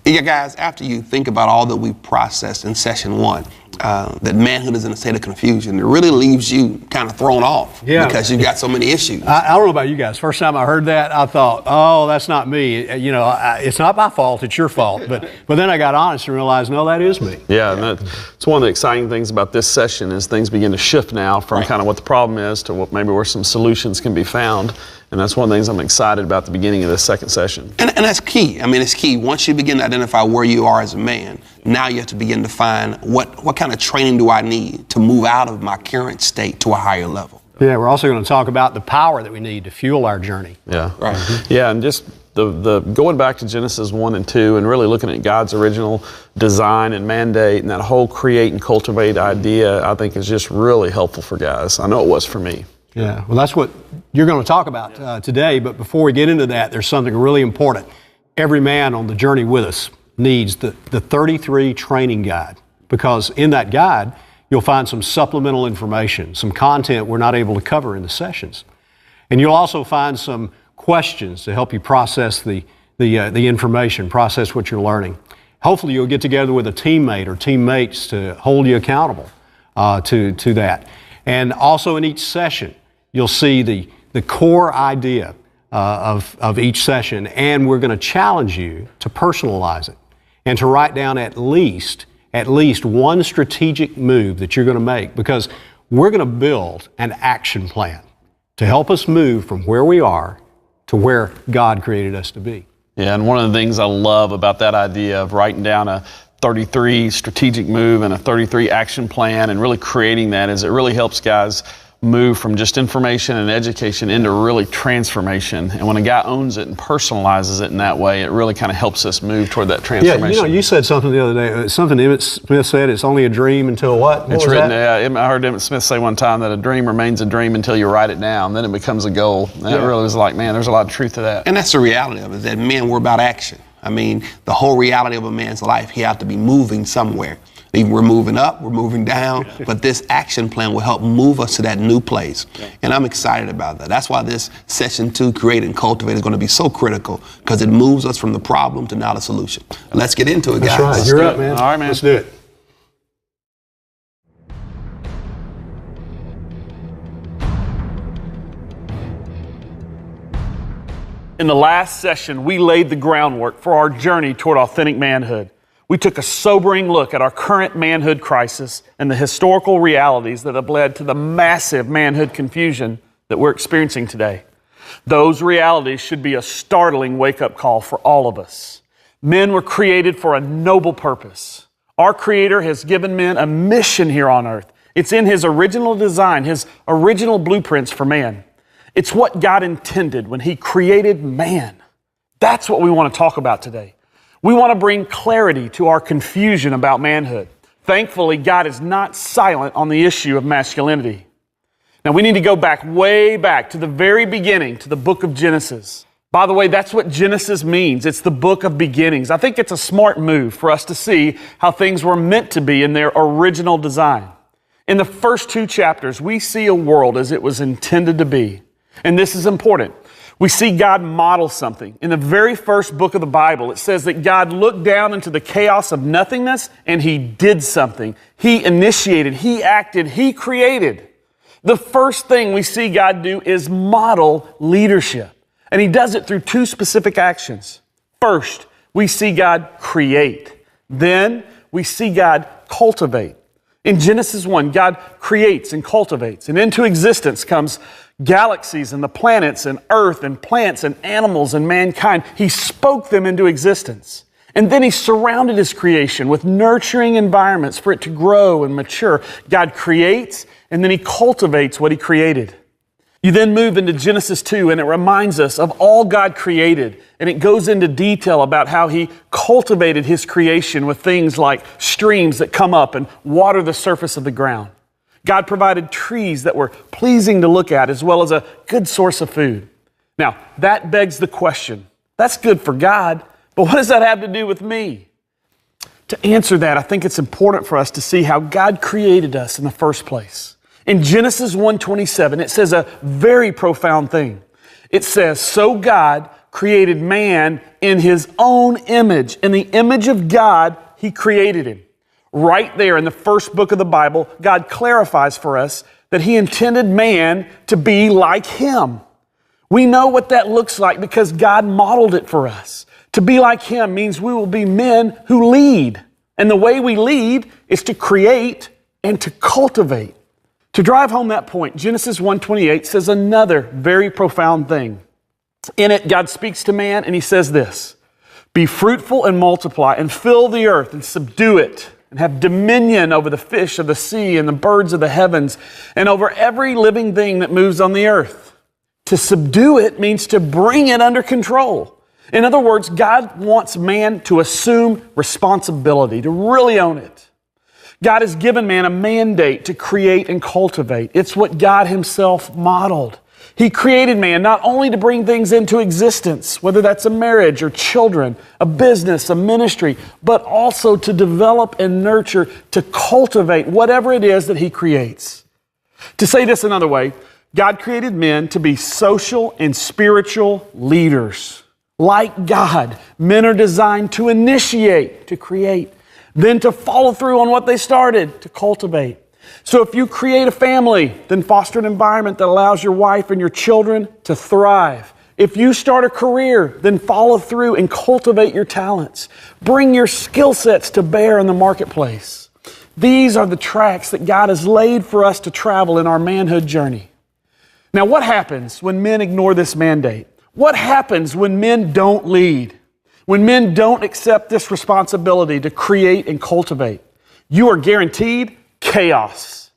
Yeah, guys, after you think about all that we've processed in session 1, that manhood is in a state of confusion, it really leaves you kind of thrown off because you've got so many issues. I don't know about you guys. First time I heard that, I thought, oh, that's not me. You know, it's not my fault, it's your fault. But then I got honest and realized, no, that is me. Yeah, and it's one of the exciting things about this session is things begin to shift now from kind of what the problem is to what maybe where some solutions can be found. And that's one of the things I'm excited about at the beginning of this second session. And that's key. I mean, it's key. Once you begin to identify where you are as a man, now you have to begin to find what kind of training do I need to move out of my current state to a higher level. Yeah, we're also going to talk about the power that we need to fuel our journey. Yeah, right. Yeah, and just the going back to Genesis 1 and 2 and really looking at God's original design and mandate and that whole create and cultivate idea, I think is just really helpful for guys. I know it was for me. Yeah, well, that's what you're going to talk about today. But before we get into that, there's something really important. Every man on the journey with us needs the 33 training guide, because in that guide, you'll find some supplemental information, some content we're not able to cover in the sessions. And you'll also find some questions to help you process the information, process what you're learning. Hopefully, you'll get together with a teammate or teammates to hold you accountable to that. And also in each session, you'll see the core idea of each session, and we're going to challenge you to personalize it and to write down at least one strategic move that you're going to make, because we're going to build an action plan to help us move from where we are to where God created us to be. Yeah, and one of the things I love about that idea of writing down a 33 strategic move and a 33 action plan and really creating that is it really helps guys move from just information and education into really transformation. And when a guy owns it and personalizes it in that way, it really kind of helps us move toward that transformation. Yeah, you know, you said something the other day, something Emmett Smith said, it's only a dream until what? It's written, yeah, I heard Emmett Smith say one time that a dream remains a dream until you write it down, then it becomes a goal. And it really was like, man, there's a lot of truth to that. And that's the reality of it, is that men, we're about action. I mean, the whole reality of a man's life, he has to be moving somewhere. Either we're moving up, we're moving down, but this action plan will help move us to that new place. And I'm excited about that. That's why this session 2, Create and Cultivate, is going to be so critical, because it moves us from the problem to now the solution. Let's get into it, guys. That's right. You're up, man. All right, man. Let's do it. In the last session, we laid the groundwork for our journey toward authentic manhood. We took a sobering look at our current manhood crisis and the historical realities that have led to the massive manhood confusion that we're experiencing today. Those realities should be a startling wake-up call for all of us. Men were created for a noble purpose. Our Creator has given men a mission here on earth. It's in His original design, His original blueprints for man. It's what God intended when He created man. That's what we want to talk about today. We want to bring clarity to our confusion about manhood. Thankfully, God is not silent on the issue of masculinity. Now, we need to go back, way back to the very beginning, to the book of Genesis. By the way, that's what Genesis means. It's the book of beginnings. I think it's a smart move for us to see how things were meant to be in their original design. In the first 2 chapters, we see a world as it was intended to be. And this is important. We see God model something. In the very first book of the Bible, it says that God looked down into the chaos of nothingness and He did something. He initiated, He acted, He created. The first thing we see God do is model leadership. And He does it through 2 specific actions. First, we see God create. Then we see God cultivate. In Genesis 1, God creates and cultivates, and into existence comes galaxies and the planets and earth and plants and animals and mankind. He spoke them into existence. And then He surrounded His creation with nurturing environments for it to grow and mature. God creates, and then He cultivates what He created. You then move into Genesis 2, and it reminds us of all God created. And it goes into detail about how He cultivated His creation with things like streams that come up and water the surface of the ground. God provided trees that were pleasing to look at, as well as a good source of food. Now, that begs the question, that's good for God, but what does that have to do with me? To answer that, I think it's important for us to see how God created us in the first place. In Genesis 1:27, it says a very profound thing. It says, "So God created man in his own image. In the image of God, he created him. Right there in the first book of the Bible, God clarifies for us that he intended man to be like him. We know what that looks like because God modeled it for us. To be like him means we will be men who lead. And the way we lead is to create and to cultivate. To drive home that point, Genesis 1:28 says another very profound thing. In it, God speaks to man and he says this, "Be fruitful and multiply and fill the earth and subdue it and have dominion over the fish of the sea and the birds of the heavens and over every living thing that moves on the earth." To subdue it means to bring it under control. In other words, God wants man to assume responsibility, to really own it. God has given man a mandate to create and cultivate. It's what God himself modeled. He created man not only to bring things into existence, whether that's a marriage or children, a business, a ministry, but also to develop and nurture, to cultivate whatever it is that he creates. To say this another way, God created men to be social and spiritual leaders. Like God, men are designed to initiate, to create, then to follow through on what they started, to cultivate. So if you create a family, then foster an environment that allows your wife and your children to thrive. If you start a career, then follow through and cultivate your talents. Bring your skill sets to bear in the marketplace. These are the tracks that God has laid for us to travel in our manhood journey. Now, what happens when men ignore this mandate? What happens when men don't lead? When men don't accept this responsibility to create and cultivate? You are guaranteed chaos.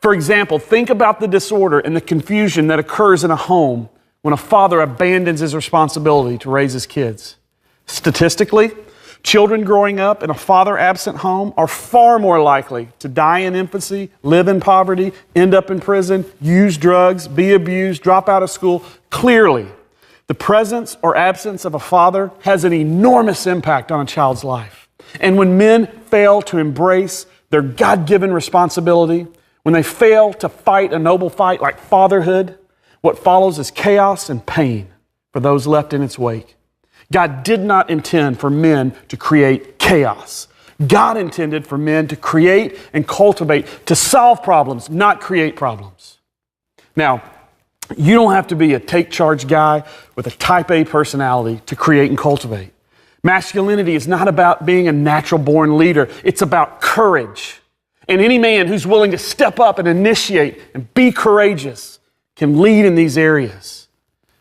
For example, think about the disorder and the confusion that occurs in a home when a father abandons his responsibility to raise his kids. Statistically, children growing up in a father-absent home are far more likely to die in infancy, live in poverty, end up in prison, use drugs, be abused, drop out of school. Clearly, the presence or absence of a father has an enormous impact on a child's life. And when men fail to embrace their God-given responsibility, when they fail to fight a noble fight like fatherhood, what follows is chaos and pain for those left in its wake. God did not intend for men to create chaos. God intended for men to create and cultivate, to solve problems, not create problems. Now, you don't have to be a take-charge guy with a type A personality to create and cultivate. Masculinity is not about being a natural-born leader. It's about courage. And any man who's willing to step up and initiate and be courageous can lead in these areas.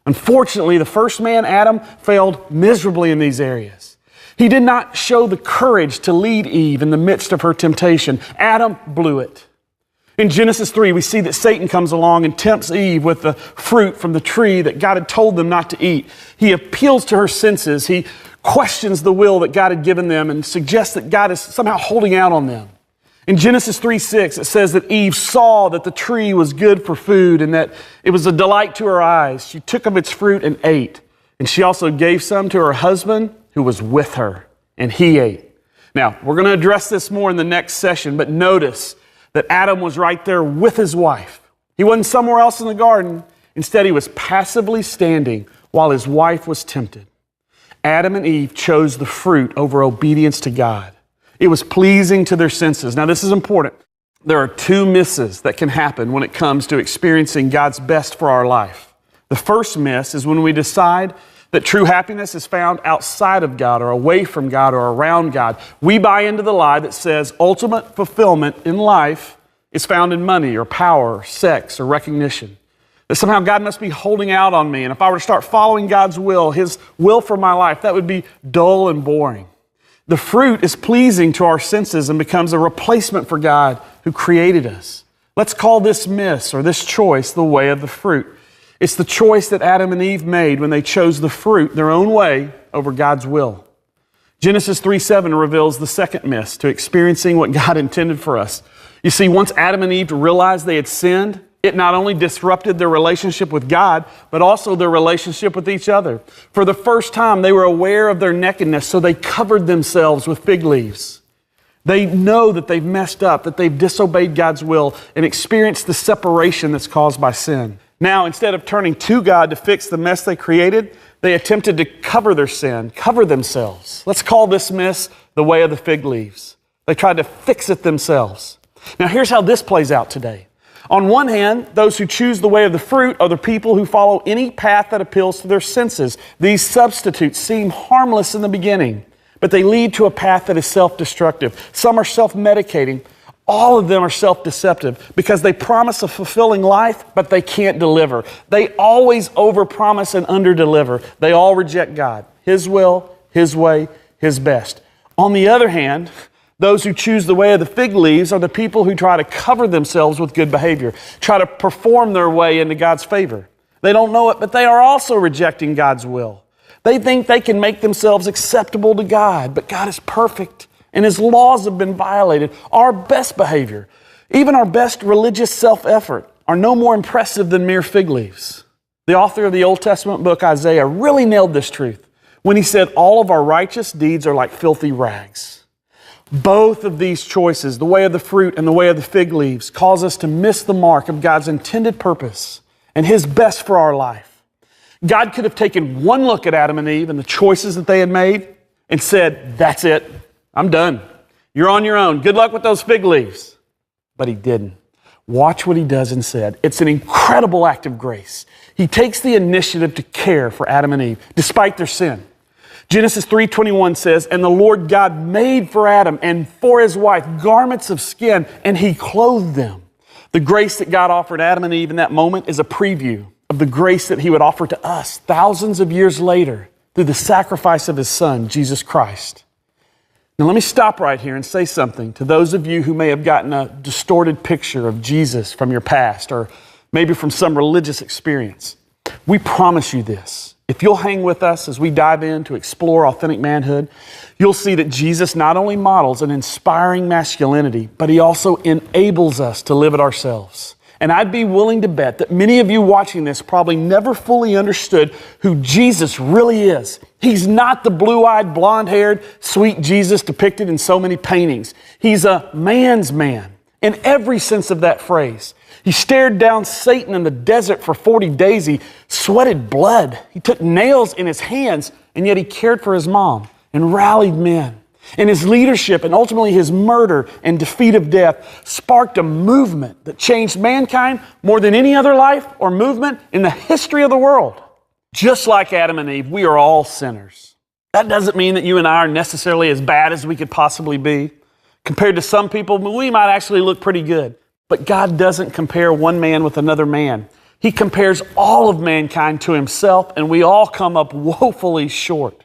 Unfortunately, the first man, Adam, failed miserably in these areas. He did not show the courage to lead Eve in the midst of her temptation. Adam blew it. In Genesis 3, we see that Satan comes along and tempts Eve with the fruit from the tree that God had told them not to eat. He appeals to her senses. He questions the will that God had given them and suggests that God is somehow holding out on them. In Genesis 3:6, it says that Eve saw that the tree was good for food and that it was a delight to her eyes. She took of its fruit and ate. And she also gave some to her husband who was with her, and he ate. Now, we're going to address this more in the next session, but notice that Adam was right there with his wife. He wasn't somewhere else in the garden. Instead, he was passively standing while his wife was tempted. Adam and Eve chose the fruit over obedience to God. It was pleasing to their senses. Now, this is important. There are two misses that can happen when it comes to experiencing God's best for our life. The first miss is when we decide that true happiness is found outside of God or away from God or around God. We buy into the lie that says ultimate fulfillment in life is found in money or power or sex or recognition. That somehow God must be holding out on me. And if I were to start following God's will, His will for my life, that would be dull and boring. The fruit is pleasing to our senses and becomes a replacement for God who created us. Let's call this miss or this choice the way of the fruit. It's the choice that Adam and Eve made when they chose the fruit their own way over God's will. Genesis 3:7 reveals the second miss to experiencing what God intended for us. You see, once Adam and Eve realized they had sinned, it not only disrupted their relationship with God, but also their relationship with each other. For the first time, they were aware of their nakedness, so they covered themselves with fig leaves. They know that they've messed up, that they've disobeyed God's will and experienced the separation that's caused by sin. Now, instead of turning to God to fix the mess they created, they attempted to cover their sin, cover themselves. Let's call this mess the way of the fig leaves. They tried to fix it themselves. Now, here's how this plays out today. On one hand, those who choose the way of the fruit are the people who follow any path that appeals to their senses. These substitutes seem harmless in the beginning, but they lead to a path that is self-destructive. Some are self-medicating. All of them are self-deceptive because they promise a fulfilling life, but they can't deliver. They always overpromise and underdeliver. They all reject God, His will, His way, His best. On the other hand, those who choose the way of the fig leaves are the people who try to cover themselves with good behavior, try to perform their way into God's favor. They don't know it, but they are also rejecting God's will. They think they can make themselves acceptable to God, but God is perfect and His laws have been violated. Our best behavior, even our best religious self-effort, are no more impressive than mere fig leaves. The author of the Old Testament book, Isaiah, really nailed this truth when he said, all of our righteous deeds are like filthy rags. Both of these choices, the way of the fruit and the way of the fig leaves, cause us to miss the mark of God's intended purpose and His best for our life. God could have taken one look at Adam and Eve and the choices that they had made and said, that's it. I'm done. You're on your own. Good luck with those fig leaves. But He didn't. Watch what He does instead. It's an incredible act of grace. He takes the initiative to care for Adam and Eve, despite their sin. Genesis 3:21 says, and the Lord God made for Adam and for his wife garments of skin, and He clothed them. The grace that God offered Adam and Eve in that moment is a preview of the grace that He would offer to us thousands of years later through the sacrifice of His Son, Jesus Christ. Now let me stop right here and say something to those of you who may have gotten a distorted picture of Jesus from your past or maybe from some religious experience. We promise you this. If you'll hang with us as we dive in to explore authentic manhood, you'll see that Jesus not only models an inspiring masculinity, but He also enables us to live it ourselves. And I'd be willing to bet that many of you watching this probably never fully understood who Jesus really is. He's not the blue-eyed, blonde-haired, sweet Jesus depicted in so many paintings. He's a man's man in every sense of that phrase. He stared down Satan in the desert for 40 days. He sweated blood. He took nails in His hands, and yet He cared for His mom and rallied men. And His leadership and ultimately His murder and defeat of death sparked a movement that changed mankind more than any other life or movement in the history of the world. Just like Adam and Eve, we are all sinners. That doesn't mean that you and I are necessarily as bad as we could possibly be. Compared to some people, we might actually look pretty good. But God doesn't compare one man with another man. He compares all of mankind to Himself, and we all come up woefully short.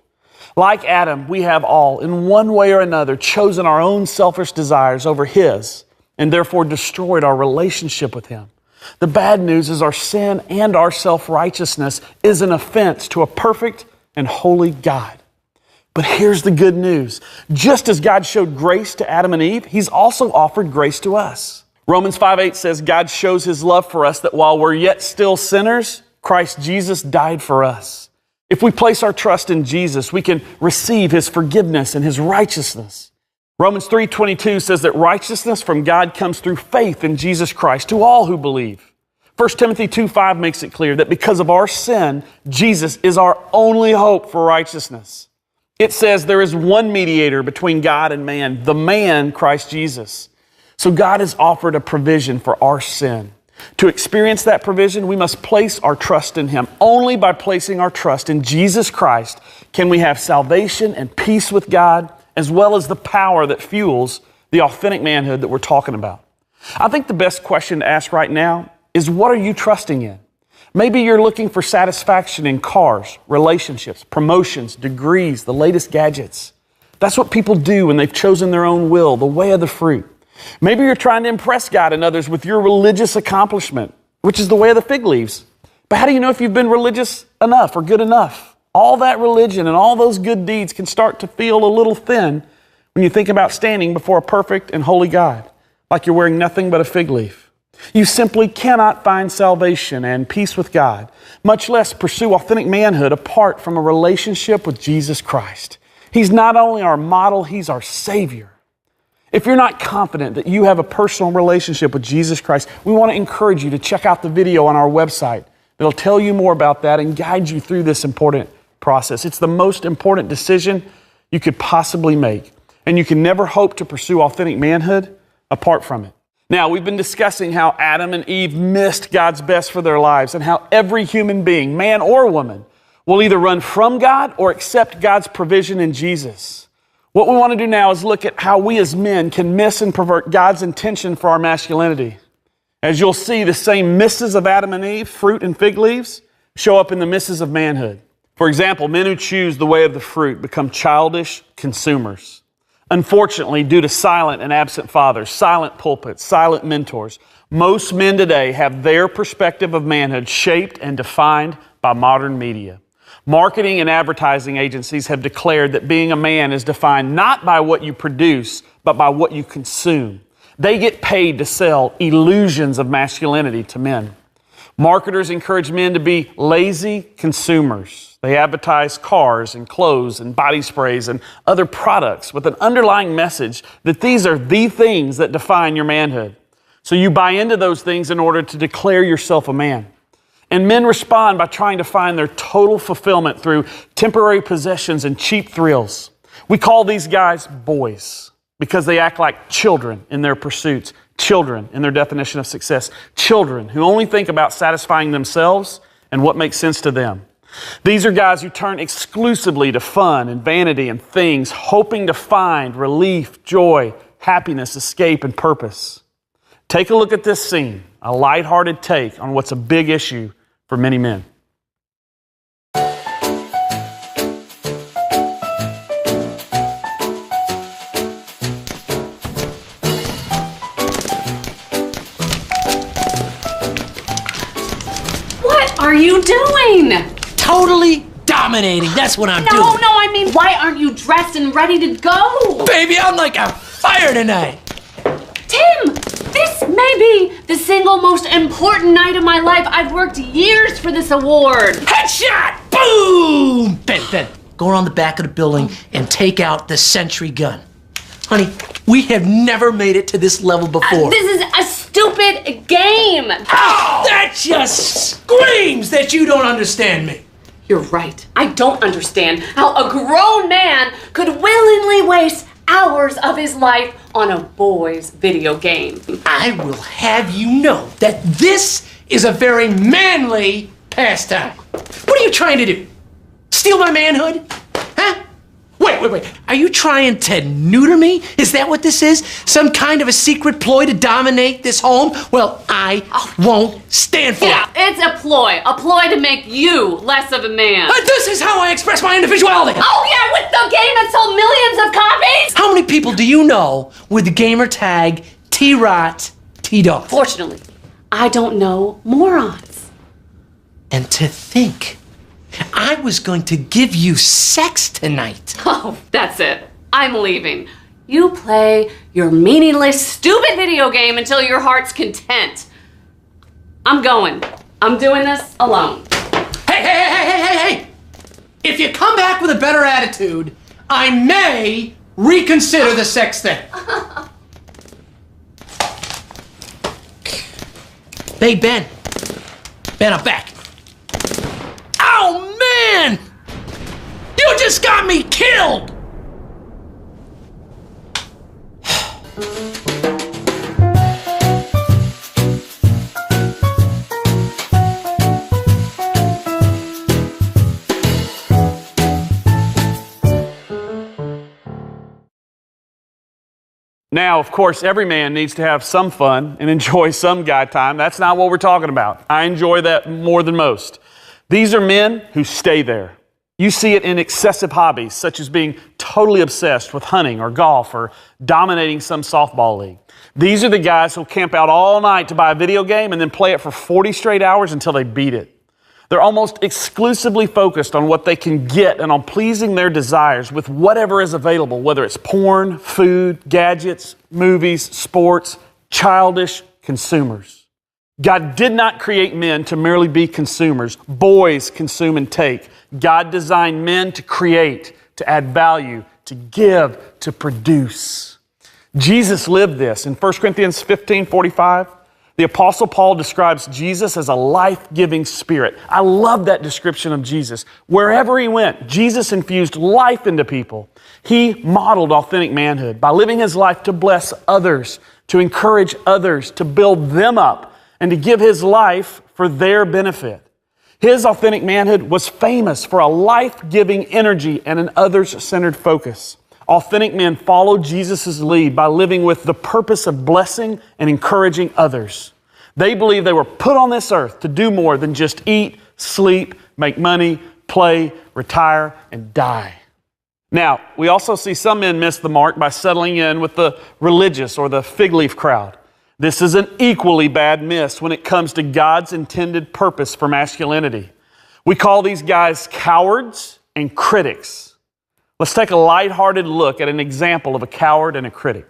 Like Adam, we have all, in one way or another, chosen our own selfish desires over His, and therefore destroyed our relationship with Him. The bad news is our sin and our self-righteousness is an offense to a perfect and holy God. But here's the good news. Just as God showed grace to Adam and Eve, He's also offered grace to us. Romans 5:8 says, God shows His love for us that while we're yet still sinners, Christ Jesus died for us. If we place our trust in Jesus, we can receive His forgiveness and His righteousness. Romans 3:22 says that righteousness from God comes through faith in Jesus Christ to all who believe. 1 Timothy 2:5 makes it clear that because of our sin, Jesus is our only hope for righteousness. It says there is one mediator between God and man, the man Christ Jesus. So God has offered a provision for our sin. To experience that provision, we must place our trust in Him. Only by placing our trust in Jesus Christ can we have salvation and peace with God, as well as the power that fuels the authentic manhood that we're talking about. I think the best question to ask right now is, what are you trusting in? Maybe you're looking for satisfaction in cars, relationships, promotions, degrees, the latest gadgets. That's what people do when they've chosen their own will, the way of the fruit. Maybe you're trying to impress God and others with your religious accomplishment, which is the way of the fig leaves. But how do you know if you've been religious enough or good enough? All that religion and all those good deeds can start to feel a little thin when you think about standing before a perfect and holy God, like you're wearing nothing but a fig leaf. You simply cannot find salvation and peace with God, much less pursue authentic manhood apart from a relationship with Jesus Christ. He's not only our model, He's our Savior. If you're not confident that you have a personal relationship with Jesus Christ, we want to encourage you to check out the video on our website. It'll tell you more about that and guide you through this important process. It's the most important decision you could possibly make, and you can never hope to pursue authentic manhood apart from it. Now, we've been discussing how Adam and Eve missed God's best for their lives and how every human being, man or woman, will either run from God or accept God's provision in Jesus. What we want to do now is look at how we as men can miss and pervert God's intention for our masculinity. As you'll see, the same misses of Adam and Eve, fruit and fig leaves, show up in the misses of manhood. For example, men who choose the way of the fruit become childish consumers. Unfortunately, due to silent and absent fathers, silent pulpits, silent mentors, most men today have their perspective of manhood shaped and defined by modern media. Marketing and advertising agencies have declared that being a man is defined not by what you produce, but by what you consume. They get paid to sell illusions of masculinity to men. Marketers encourage men to be lazy consumers. They advertise cars and clothes and body sprays and other products with an underlying message that these are the things that define your manhood. So you buy into those things in order to declare yourself a man. And men respond by trying to find their total fulfillment through temporary possessions and cheap thrills. We call these guys boys because they act like children in their pursuits, children in their definition of success, children who only think about satisfying themselves and what makes sense to them. These are guys who turn exclusively to fun and vanity and things, hoping to find relief, joy, happiness, escape, and purpose. Take a look at this scene, a lighthearted take on what's a big issue for many men. What are you doing? Totally dominating. That's what I'm doing. No, I mean, why aren't you dressed and ready to go? Baby, I'm like a fire tonight. Tim, this may be the single most important night of my life. I've worked years for this award. Headshot! Boom! Ben, go around the back of the building and take out the sentry gun. Honey, we have never made it to this level before. This is a stupid game. Oh, that just screams that you don't understand me. You're right. I don't understand how a grown man could willingly waste hours of his life on a boy's video game. I will have you know that this is a very manly pastime. What are you trying to do? Steal my manhood? Huh? Wait. Are you trying to neuter me? Is that what this is? Some kind of a secret ploy to dominate this home? Well, I won't stand for it. Yeah, it's a ploy to make you less of a man. But this is how I express my individuality. Oh yeah, with the game that sold millions of copies? How many people do you know with the gamer tag T-Rot T-Dog? Fortunately, I don't know morons. And to think, I was going to give you sex tonight. Oh, that's it. I'm leaving. You play your meaningless, stupid video game until your heart's content. I'm going. I'm doing this alone. Hey! If you come back with a better attitude, I may reconsider the sex thing. Hey, Ben, I'm back. Oh, man! You just got me killed! Now, of course, every man needs to have some fun and enjoy some guy time. That's not what we're talking about. I enjoy that more than most. These are men who stay there. You see it in excessive hobbies, such as being totally obsessed with hunting or golf or dominating some softball league. These are the guys who'll camp out all night to buy a video game and then play it for 40 straight hours until they beat it. They're almost exclusively focused on what they can get and on pleasing their desires with whatever is available, whether it's porn, food, gadgets, movies, sports, childish consumers. God did not create men to merely be consumers. Boys consume and take. God designed men to create, to add value, to give, to produce. Jesus lived this. In 1 Corinthians 15:45, the Apostle Paul describes Jesus as a life-giving spirit. I love that description of Jesus. Wherever he went, Jesus infused life into people. He modeled authentic manhood by living his life to bless others, to encourage others, to build them up, and to give his life for their benefit. His authentic manhood was famous for a life-giving energy and an others-centered focus. Authentic men followed Jesus' lead by living with the purpose of blessing and encouraging others. They believed they were put on this earth to do more than just eat, sleep, make money, play, retire, and die. Now, we also see some men miss the mark by settling in with the religious or the fig leaf crowd. This is an equally bad miss when it comes to God's intended purpose for masculinity. We call these guys cowards and critics. Let's take a lighthearted look at an example of a coward and a critic.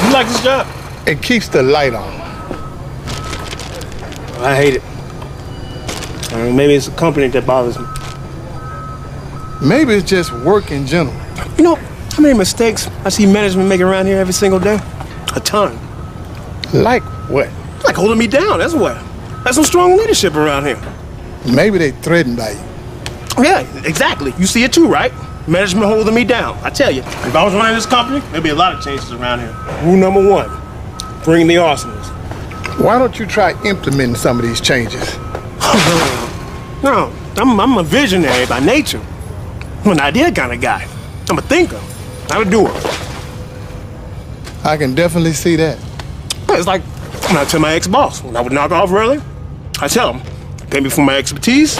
You like this job? It keeps the light on. I hate it. Maybe it's a company that bothers me. Maybe it's just work in general. You know how many mistakes I see management making around here every single day? A ton. Like what? Like holding me down, that's what. That's some strong leadership around here. Maybe they threatened by you. Yeah, exactly. You see it too, right? Management holding me down. I tell you, if I was running this company, there'd be a lot of changes around here. Rule number one, bring the awesomeness. Why don't you try implementing some of these changes? No, I'm a visionary by nature. I'm an idea kind of guy. I'm a thinker, not a doer. I can definitely see that. It's like when I tell my ex-boss when I would knock off early, I tell him, pay me for my expertise,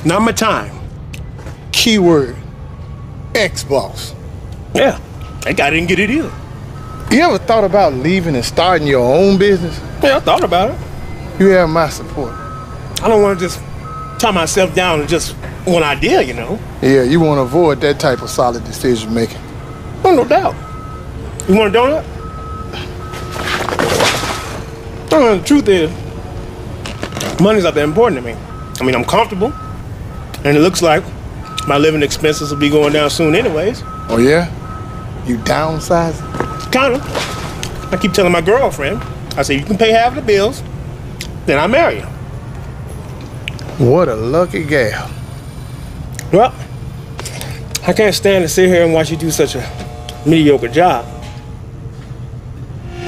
not my time. Keyword, ex-boss. Yeah, that guy didn't get it either. You ever thought about leaving and starting your own business? Yeah, I thought about it. You have my support. I don't want to just tie myself down to just one idea, you know. Yeah, you want to avoid that type of solid decision making. Oh, no doubt. You want a donut? The truth is, money's not that important to me. I mean, I'm comfortable, and it looks like my living expenses will be going down soon anyways. Oh yeah? You downsizing? Kind of. I keep telling my girlfriend, I say, you can pay half the bills, then I marry you. What a lucky gal. Well, I can't stand to sit here and watch you do such a mediocre job.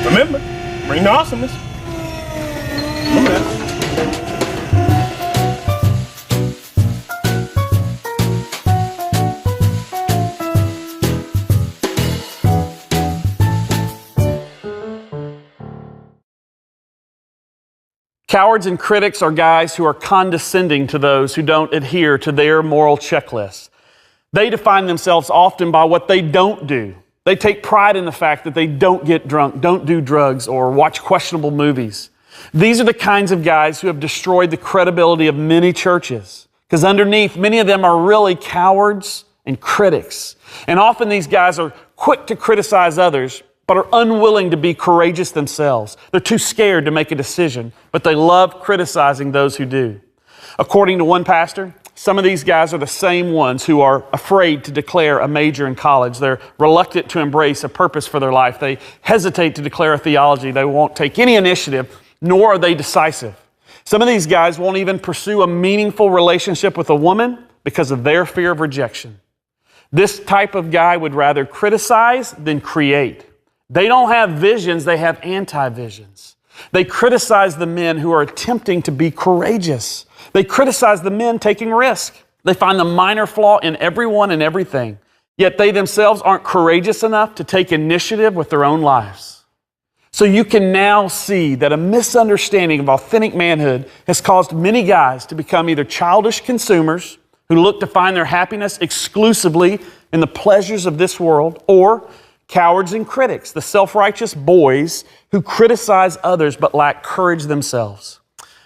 Remember, bring the awesomeness. Remember that. Cowards and critics are guys who are condescending to those who don't adhere to their moral checklist. They define themselves often by what they don't do. They take pride in the fact that they don't get drunk, don't do drugs, or watch questionable movies. These are the kinds of guys who have destroyed the credibility of many churches, because underneath, many of them are really cowards and critics. And often these guys are quick to criticize others, but are unwilling to be courageous themselves. They're too scared to make a decision, but they love criticizing those who do. According to one pastor, some of these guys are the same ones who are afraid to declare a major in college. They're reluctant to embrace a purpose for their life. They hesitate to declare a theology. They won't take any initiative, nor are they decisive. Some of these guys won't even pursue a meaningful relationship with a woman because of their fear of rejection. This type of guy would rather criticize than create. They don't have visions, they have anti-visions. They criticize the men who are attempting to be courageous. They criticize the men taking risk. They find the minor flaw in everyone and everything, yet they themselves aren't courageous enough to take initiative with their own lives. So you can now see that a misunderstanding of authentic manhood has caused many guys to become either childish consumers who look to find their happiness exclusively in the pleasures of this world, or cowards and critics, the self-righteous boys who criticize others but lack courage themselves.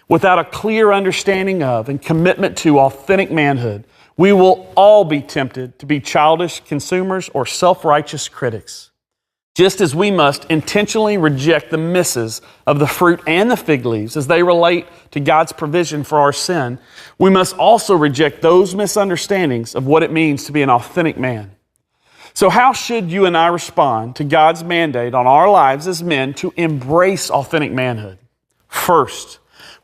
Without a clear understanding of and commitment to authentic manhood, We will all be tempted to be childish consumers or self-righteous critics. Just as we must intentionally reject the misses of the fruit and the fig leaves as they relate to God's provision for our sin, we must also reject those misunderstandings of what it means to be an authentic man. So how should you and I respond to God's mandate on our lives as men to embrace authentic manhood? First,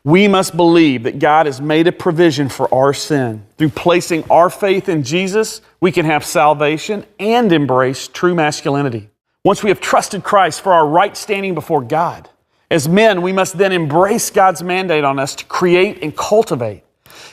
we must believe that God has made a provision for our sin. Through placing our faith in Jesus, we can have salvation and embrace true masculinity. Once we have trusted Christ for our right standing before God, as men, we must then embrace God's mandate on us to create and cultivate.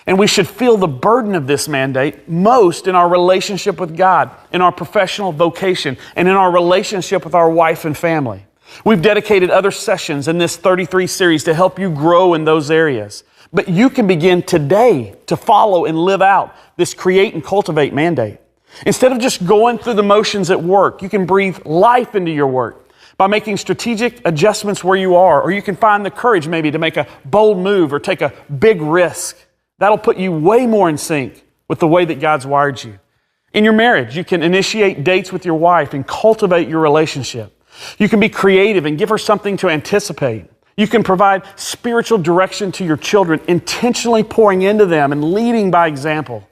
And we should feel the burden of this mandate most in our relationship with God, in our professional vocation, and in our relationship with our wife and family. We've dedicated other sessions in this 33 series to help you grow in those areas. But you can begin today to follow and live out this create and cultivate mandate. Instead of just going through the motions at work, you can breathe life into your work by making strategic adjustments where you are, or you can find the courage maybe to make a bold move or take a big risk. That'll put you way more in sync with the way that God's wired you. In your marriage, you can initiate dates with your wife and cultivate your relationship. You can be creative and give her something to anticipate. You can provide spiritual direction to your children, intentionally pouring into them and leading by example.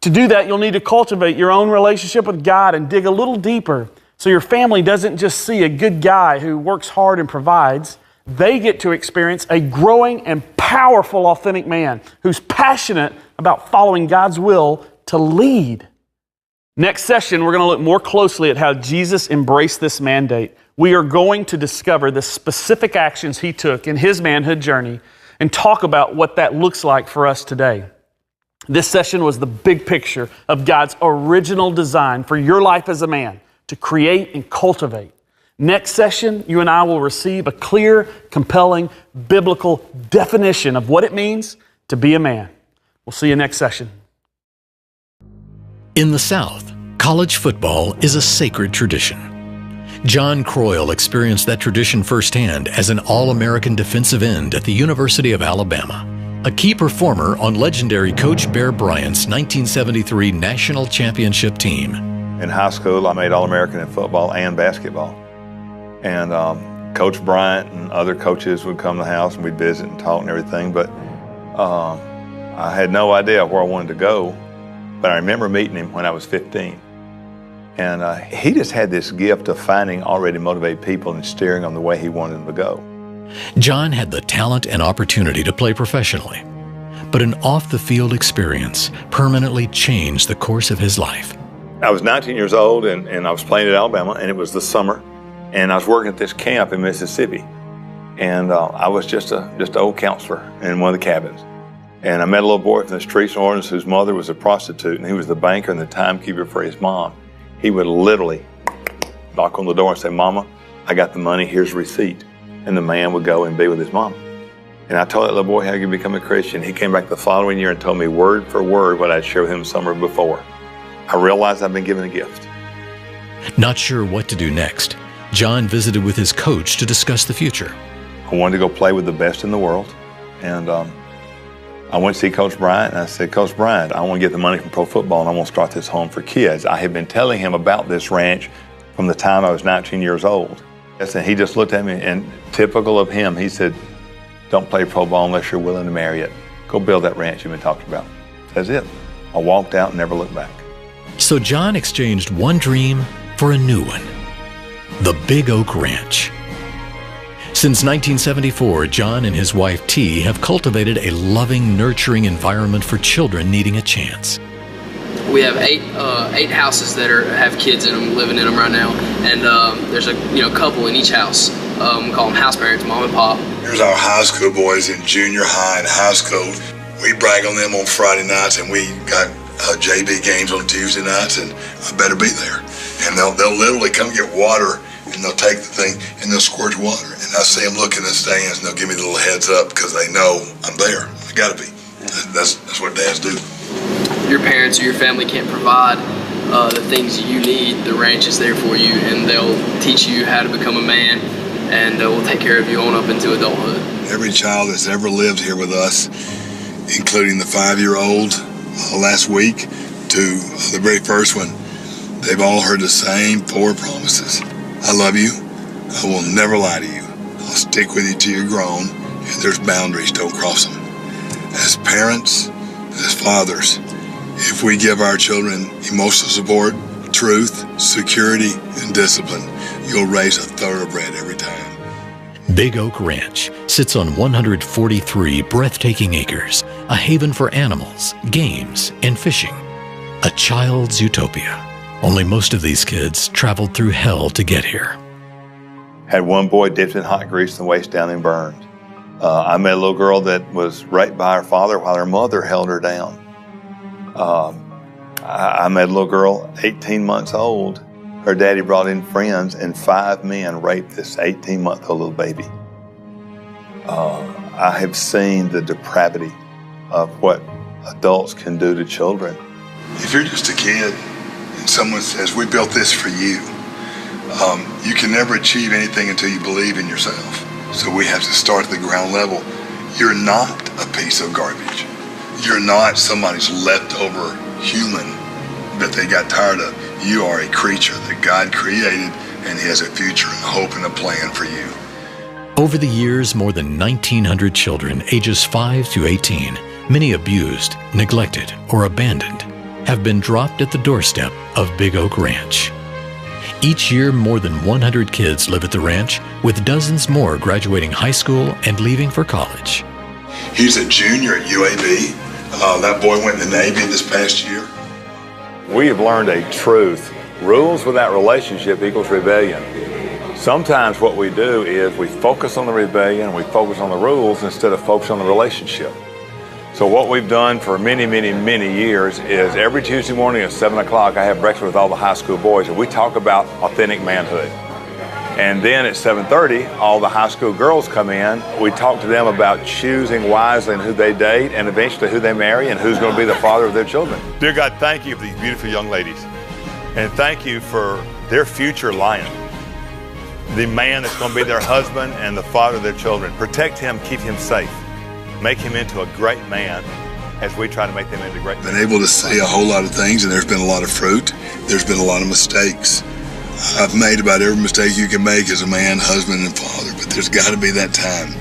To do that, you'll need to cultivate your own relationship with God and dig a little deeper so your family doesn't just see a good guy who works hard and provides. They get to experience a growing and powerful, authentic man who's passionate about following God's will to lead. Next session, we're going to look more closely at how Jesus embraced this mandate. We are going to discover the specific actions He took in His manhood journey and talk about what that looks like for us today. This session was the big picture of God's original design for your life as a man to create and cultivate. Next session, you and I will receive a clear, compelling, biblical definition of what it means to be a man. We'll see you next session. In the South, college football is a sacred tradition. John Croyle experienced that tradition firsthand as an All-American defensive end at the University of Alabama, a key performer on legendary Coach Bear Bryant's 1973 national championship team. In high school, I made All-American in football and basketball. And Coach Bryant and other coaches would come to the house and we'd visit and talk and everything, but I had no idea where I wanted to go. But I remember meeting him when I was 15. And he just had this gift of finding already motivated people and steering them the way he wanted them to go. John had the talent and opportunity to play professionally, but an off-the-field experience permanently changed the course of his life. I was 19 years old and I was playing at Alabama, and it was the summer, and I was working at this camp in Mississippi. And I was just an old counselor in one of the cabins. And I met a little boy from the streets of Orange whose mother was a prostitute, and he was the banker and the timekeeper for his mom. He would literally knock on the door and say, "Mama, I got the money, here's a receipt." And the man would go and be with his mom. And I told that little boy how he could become a Christian. He came back the following year and told me word for word what I'd shared with him the summer before. I realized I'd been given a gift. Not sure what to do next, John visited with his coach to discuss the future. I wanted to go play with the best in the world. And I went to see Coach Bryant, and I said, "Coach Bryant, I want to get the money from pro football, and I want to start this home for kids." I had been telling him about this ranch from the time I was 19 years old. And he just looked at me, and typical of him, he said, "Don't play pro ball unless you're willing to marry it. Go build that ranch you've been talking about." That's it. I walked out and never looked back. So John exchanged one dream for a new one, the Big Oak Ranch. Since 1974, John and his wife T have cultivated a loving, nurturing environment for children needing a chance. We have eight houses that have kids in them, living in them right now, and there's a couple in each house. We call them house parents, mom and pop. Here's our high school boys in junior high and high school. We brag on them on Friday nights, and we got JV games on Tuesday nights, and I better be there. And they'll literally come get water, and they'll take the thing and they'll squirt water. And I see them look in the stands, and they'll give me the little heads up because they know I'm there. I gotta be. That's what dads do. Your parents or your family can't provide the things you need. The ranch is there for you, and they'll teach you how to become a man, and will take care of you on up into adulthood. Every child that's ever lived here with us, including the 5-year-old last week, to the very first one, they've all heard the same 4 promises. I love you. I will never lie to you. I'll stick with you till you're grown. And there's boundaries, don't cross them. As parents, as fathers, if we give our children emotional support, truth, security, and discipline, you'll raise a thoroughbred every time. Big Oak Ranch sits on 143 breathtaking acres, a haven for animals, games, and fishing. A child's utopia. Only most of these kids traveled through hell to get here. Had one boy dipped in hot grease and waist down and burned. I met a little girl that was raped by her father while her mother held her down. I met a little girl, 18 months old. Her daddy brought in friends, and 5 men raped this 18-month-old little baby. I have seen the depravity of what adults can do to children. If you're just a kid and someone says, we built this for you, you can never achieve anything until you believe in yourself. So we have to start at the ground level. You're not a piece of garbage. You're not somebody's leftover human that they got tired of. You are a creature that God created, and He has a future and a hope and a plan for you. Over the years, more than 1,900 children ages 5 to 18, many abused, neglected, or abandoned, have been dropped at the doorstep of Big Oak Ranch. Each year, more than 100 kids live at the ranch, with dozens more graduating high school and leaving for college. He's a junior at UAB. That boy went in the Navy this past year. We have learned a truth. Rules without relationship equals rebellion. Sometimes what we do is we focus on the rebellion, we focus on the rules instead of focus on the relationship. So what we've done for many, many, many years is every Tuesday morning at 7 o'clock, I have breakfast with all the high school boys, and we talk about authentic manhood. And then at 7:30, all the high school girls come in. We talk to them about choosing wisely and who they date, and eventually who they marry, and who's going to be the father of their children. Dear God, thank you for these beautiful young ladies. And thank you for their future lion. The man that's going to be their husband and the father of their children. Protect him, keep him safe. Make him into a great man as we try to make them into great men. Been able to say a whole lot of things, and there's been a lot of fruit. There's been a lot of mistakes. I've made about every mistake you can make as a man, husband, and father, but there's got to be that time.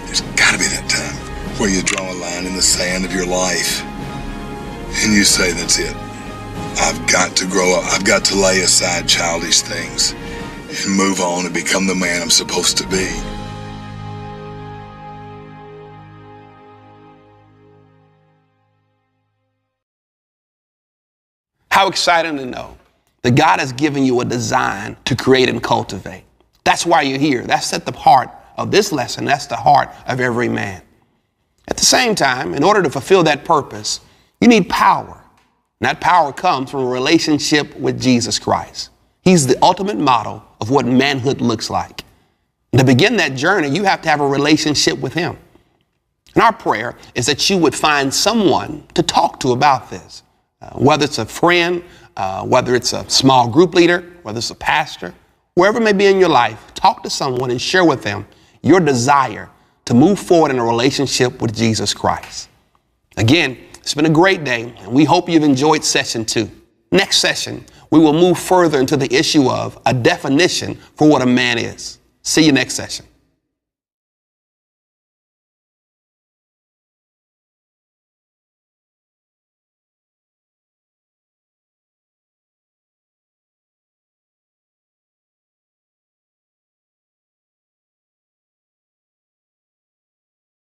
There's got to be that time where you draw a line in the sand of your life and you say, that's it. I've got to grow up. I've got to lay aside childish things and move on and become the man I'm supposed to be. How exciting to know that God has given you a design to create and cultivate. That's why you're here. That's at the heart of this lesson. That's the heart of every man. At the same time, in order to fulfill that purpose, you need power. And that power comes from a relationship with Jesus Christ. He's the ultimate model of what manhood looks like. And to begin that journey, you have to have a relationship with Him. And our prayer is that you would find someone to talk to about this, whether it's a friend, whether it's a small group leader, whether it's a pastor, wherever it may be in your life, talk to someone and share with them your desire to move forward in a relationship with Jesus Christ. Again, it's been a great day, and we hope you've enjoyed session 2. Next session, we will move further into the issue of a definition for what a man is. See you next session.